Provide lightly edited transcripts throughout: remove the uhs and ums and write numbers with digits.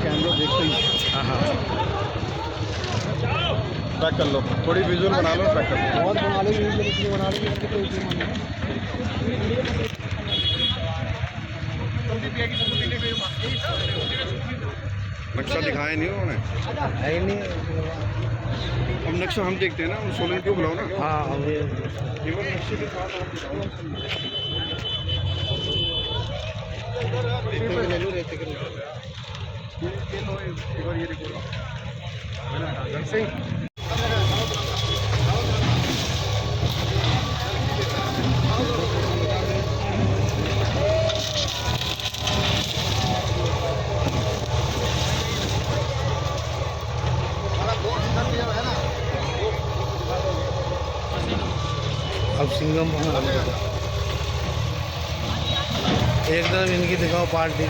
Camera देखते ही। हाँ track कर लो, थोड़ी विजुअल बना लो, ट्रैक कर लो। बहुत बना लो, वीडियो बना लो। नक्शा दिखाया नहीं उन्होंने, है ही नहीं। अब नक्शा हम देखते हैं ना, उन सोलन क्यों बुलाओ ना। हाँ केवल नक्शे के साथ आप ले लो, रहते के ये देखो अब सिंगम एक तरफ इनकी दिखाओ पार्टी।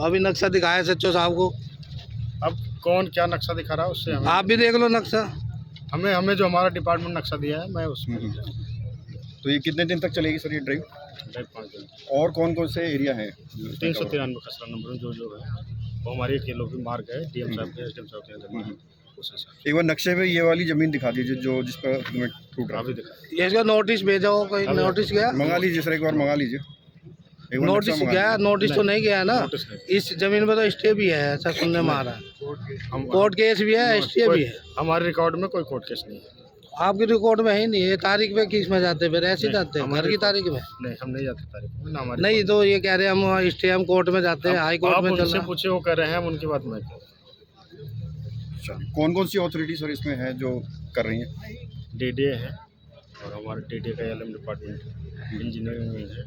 अभी नक्शा दिखाया सच्चो साहब को। अब कौन क्या नक्शा दिखा रहा है उससे हमें, आप भी देख लो नक्शा। हमें जो हमारा डिपार्टमेंट नक्शा दिया है मैं उसमें। तो ये कितने दिन तक चलेगी सर ये ड्राइव? 5 दिन। और कौन कौन से एरिया हैं? 393 खसरा नंबर जो है वो हमारे किलो की मार्ग है, डीएम साहब के, एसडीएम साहब के अंदर। एक बार नक्शे में ये वाली जमीन दिखा दीजिए जो जिस पर टूट रहा है। ये इसका नोटिस भेजा हो, कोई नोटिस गया? मंगा लीजिए सर, एक बार मंगा लीजिए। एक बार नोटिस नक्शा मंगा गया? नोटिस तो नहीं गया ना। इस जमीन पे तो स्टे भी है, ऐसा सुनने में आ रहा है। कोर्ट केस भी है, स्टे भी है। हमारे रिकॉर्ड में कोई कोर्ट केस नहीं है। आपके रिकॉर्ड में है नहीं। ये तारीख पे किस में जाते, फिर ऐसे ही जाते हैं घर की तारीख में? नहीं, हम नहीं जाते तारीख में ना हमारे। नहीं तो ये कह रहे हैं हम स्टे, हम कोर्ट में जाते हैं, हाई कोर्ट में चल रहा है। पूछे वो कर रहे हैं, हम उनकी बात में। कौन कौन सी अथॉरिटी सर इसमें है जो कर रही है? डीडीए है और हमारे डीडीए का एलएम डिपार्टमेंट इंजीनियरिंग में है।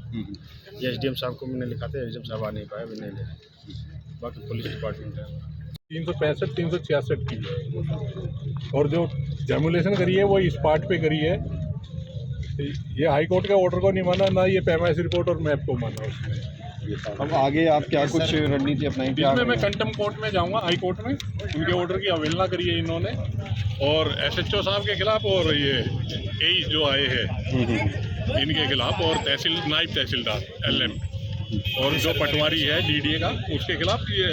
एसडीएम साहब को मैंने लिखा था, एसडीएम साहब आ नहीं पाए, भी नहीं ले। बाकी पुलिस डिपार्टमेंट है। 365 366 की है और जो डेमोलेशन करी है वो इस पार्ट पे करी है। ये हाई कोर्ट का ऑर्डर को नहीं माना, ना ये पैमाइश रिपोर्ट और मैप को माना उसने। अब आगे आप क्या कुछ रणनीति अपनाएंगे? इसमें मैं कंटेम कोर्ट में जाऊंगा, हाई कोर्ट में। उनके ऑर्डर की अवहेलना करी है इन्होंने, और एसएचओ साहब के खिलाफ और ये एई जो आए हैं इनके खिलाफ, और नायब तहसीलदार एलएम और जो पटवारी है डीडीए का उसके खिलाफ ये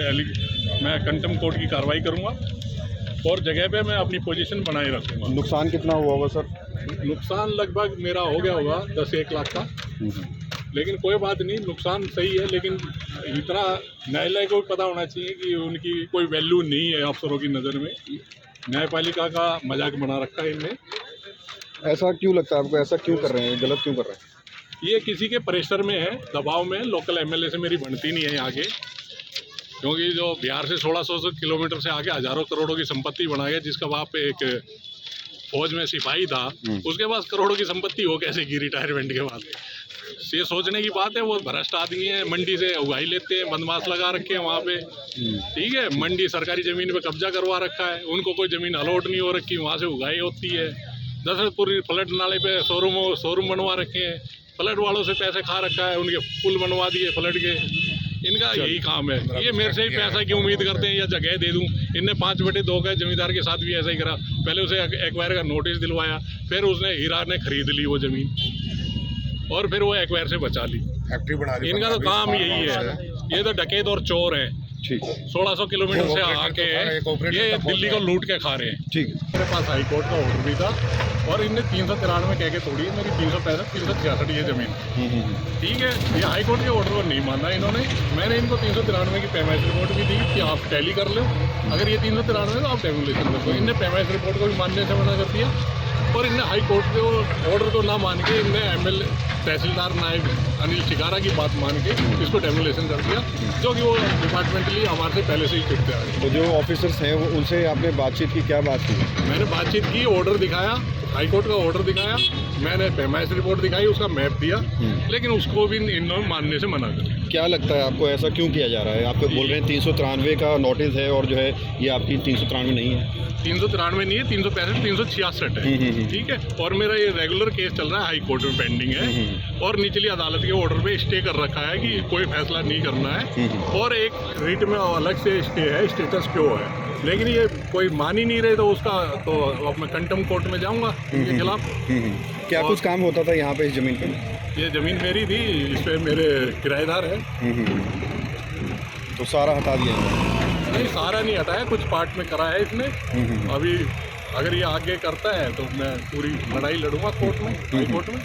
मैं कंटेम कोर्ट की कार्रवाई करूंगा और जगह पे मैं अपनी पोजीशन बनाए रखूंगा। नुकसान कितना हुआ होगा सर? नुकसान लगभग मेरा हो गया होगा 10-1 लाख का, लेकिन कोई बात नहीं, नुकसान सही है। लेकिन इतना न्यायालय को भी पता होना चाहिए कि उनकी कोई वैल्यू नहीं है अफसरों की नज़र में। न्यायपालिका का मजाक बना रखा है इनने। ऐसा क्यों लगता है आपको? ऐसा क्यों कर रहे हैं, गलत क्यों कर रहे हैं? ये किसी के प्रेशर में है, दबाव में। लोकल एमएलए से मेरी बनती नहीं है यहाँ के, क्योंकि जो बिहार से 1600 किलोमीटर से आके हज़ारों करोड़ों की संपत्ति बना गया, जिसका बाप एक फौज में सिपाही था, उसके पास करोड़ों की संपत्ति हो कैसे की रिटायरमेंट के बाद? ये सोचने की बात है। वो भ्रष्ट आदमी है, मंडी से उगाही लेते हैं, बंदमाश लगा रखे हैं वहाँ पे। ठीक है, मंडी सरकारी ज़मीन पे कब्जा करवा रखा है, उनको कोई ज़मीन अलॉट नहीं हो रखी, वहाँ से उगाही होती है। दशरथपुर फ्लड नाले पे शोरूम बनवा रखे हैं, फ्लड वालों से पैसे खा रखा है, उनके पुल बनवा दिए फ्लड के। इनका यही काम है। ये मेरे से ही पैसा की उम्मीद करते हैं या जगह दे दूं। इनने 5/2 का जमींदार के साथ भी ऐसा ही करा। पहले उसे एक्वायर का नोटिस दिलवाया, फिर उसने हीरा ने खरीद ली वो ज़मीन और फिर वो एक्वायर से बचा ली। फैक्ट्री बना ली। इनका तो काम यही है। ये तो डकैत और चोर है। ठीक, 1600 किलोमीटर से आके ये दिल्ली को लूट के खा रहे हैं। ठीक। मेरे पास हाई कोर्ट का ऑर्डर भी था और इनने 393 कह के तोड़ी है मेरी 365 366 ये ज़मीन। ठीक है, ये हाई कोर्ट के ऑर्डर को नहीं माना इन्होंने। मैंने इनको 393 की पैमाइश रिपोर्ट भी दी कि आप टैली कर लो, अगर ये 393 तो आप डेमोलेशन कर दो। इनने पैमाइश रिपोर्ट को भी मानने से मना कर दिया और इनने हाई कोर्ट के ऑर्डर को ना मान के इनने एमएलए तहसीलदार नायब अनिल शिकारा की बात मान के इसको डेमोलेशन कर दिया, जो कि वो डिपार्टमेंटली हमारे से पहले से ही चुपते आ रहे। तो जो ऑफिसर्स हैं वो उनसे आपने बातचीत की, क्या बात की? मैंने बातचीत की, ऑर्डर दिखाया, हाई कोर्ट का ऑर्डर दिखाया, मैंने पैमाइश रिपोर्ट दिखाई, उसका मैप दिया, लेकिन उसको भी इन्होंने मानने से मना कर दिया। क्या लगता है आपको, ऐसा क्यों किया जा रहा है? आपको बोल रहे हैं 393 का नोटिस है और जो है ये आपकी 393 नहीं है। 393 नहीं है, 365 366 है। ठीक है, और मेरा ये रेगुलर केस चल रहा है, हाई कोर्ट में पेंडिंग है और निचली अदालत के ऑर्डर पे स्टे कर रखा है कि कोई फैसला नहीं करना है, और एक रिट में अलग से स्टे है, स्टेटस क्यो है, लेकिन ये कोई मान ही नहीं रहे, तो उसका तो अब मैं कंटेम्प्ट कोर्ट में जाऊंगा इनके खिलाफ। क्या कुछ काम होता था यहाँ पे इस ज़मीन पे? ये ज़मीन मेरी थी, इस पे मेरे किराएदार है। तो सारा हटा दिया है? नहीं, सारा नहीं हटाया, कुछ पार्ट में करा है इसने। अभी अगर ये आगे करता है तो मैं पूरी लड़ाई लड़ूंगा कोर्ट में, हाई कोर्ट में।